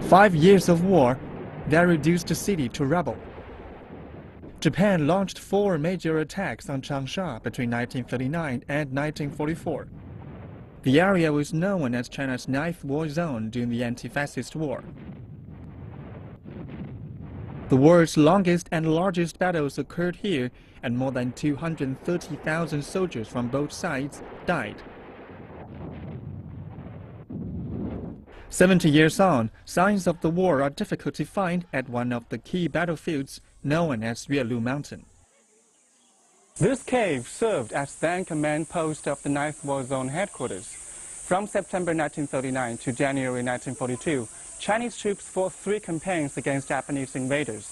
5 years of war, that reduced the city to rubble. Japan launched 4 major attacks on Changsha between 1939 and 1944. The area was known as China's Ninth War Zone during the Anti-Fascist War. The world's longest and largest battles occurred here, and more than 230,000 soldiers from both sides died. 70 years on, signs of the war are difficult to find at one of the key battlefields known as WWII Mountain. This cave served as then command post of the Ninth War Zone headquarters. From September 1939 to January 1942, Chinese troops fought 3 campaigns against Japanese invaders.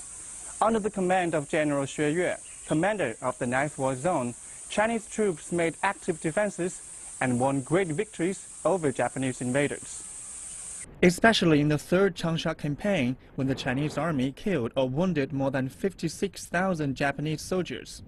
Under the command of General Xue Yue, commander of the Ninth War Zone, Chinese troops made active defenses and won great victories over Japanese invaders. Especially in the Third Changsha campaign, when the Chinese army killed or wounded more than 56,000 Japanese soldiers.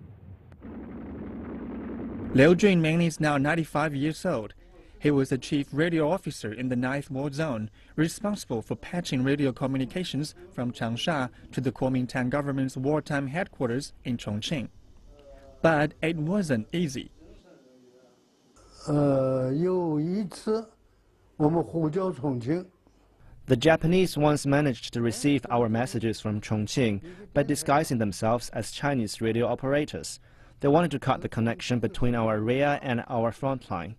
Liu JUNMING is now 95 years old. He was a chief radio officer in the Ninth War Zone, responsible for patching radio communications from Changsha to the Kuomintang government's wartime headquarters in Chongqing. But it wasn't easy. The Japanese once managed to receive our messages from Chongqing by disguising themselves as Chinese radio operators. They wanted to cut the connection between our rear and our front line.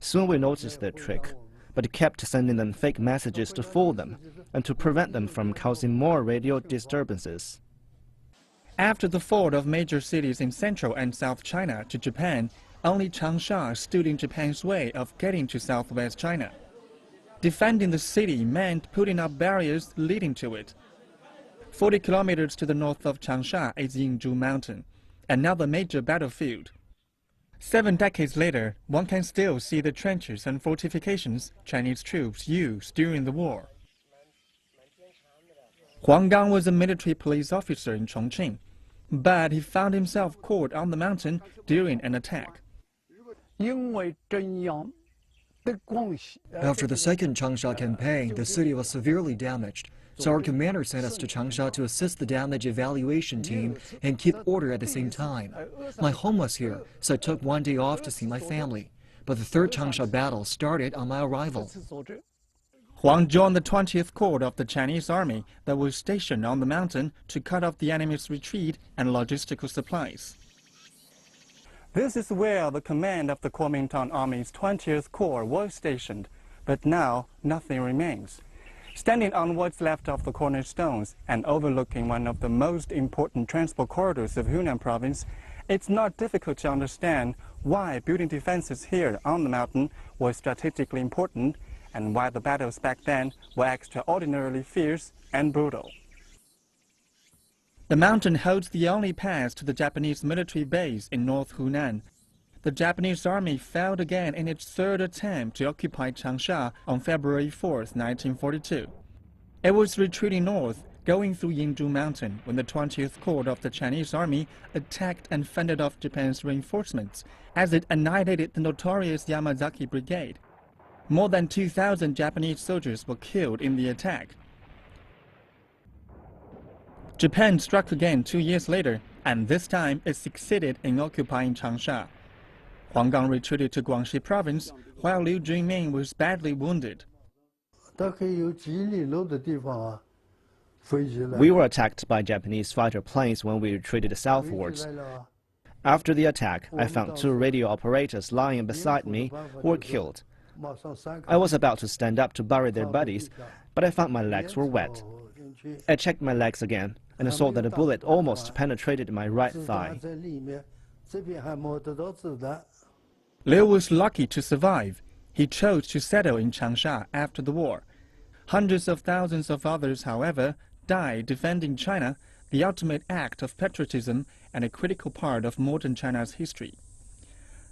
Soon we noticed their trick, but kept sending them fake messages to fool them and to prevent them from causing more radio disturbances. After the fall of major cities in central and South China to Japan, only Changsha stood in Japan's way of getting to southwest China. Defending the city meant putting up barriers leading to it. 40 kilometers to the north of Changsha is Yingzhou Mountain, another major battlefield. 7 decades later, one can still see the trenches and fortifications Chinese troops used during the war. HUANG was a military police officer in Chongqing, but he found himself caught on the mountain during an attack. After the second Changsha campaign, the city was severely damaged, so our commander sent us to Changsha to assist the damage evaluation team and keep order at the same time. My home was here, so I took 1 day off to see my family. But the third Changsha battle started on my arrival. HUANG joined the 20th Corps of the Chinese army that was stationed on the mountain to cut off the enemy's retreat and logistical supplies. This is where the command of the Kuomintang Army's 20th Corps was stationed, but now nothing remains. Standing on what's left of the cornerstones and overlooking one of the most important transport corridors of Hunan Province, it's not difficult to understand why building defenses here on the mountain was strategically important and why the battles back then were extraordinarily fierce and brutal. The mountain holds the only pass to the Japanese military base in North Hunan. The Japanese army failed again in its 3rd attempt to occupy Changsha on February 4, 1942. It was retreating north, going through Yingzhou Mountain, when the 20th Corps of the Chinese army attacked and fended off Japan's reinforcements as it annihilated the notorious Yamazaki Brigade. More than 2,000 Japanese soldiers were killed in the attack. Japan struck again 2 years later, and this time it succeeded in occupying Changsha. HUANG retreated to Guangxi province, while Liu JUNMING was badly wounded. We were attacked by Japanese fighter planes when we retreated southwards. After the attack, I found 2 radio operators lying beside me who were killed. I was about to stand up to bury their bodies, but I found my legs were wet. I checked my legs again, and I saw that a bullet almost penetrated my right thigh. Liu was lucky to survive. He chose to settle in Changsha after the war. Hundreds of thousands of others, however, died defending China, the ultimate act of patriotism and a critical part of modern China's history.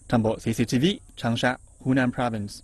Tambo CCTV, Changsha, Hunan Province.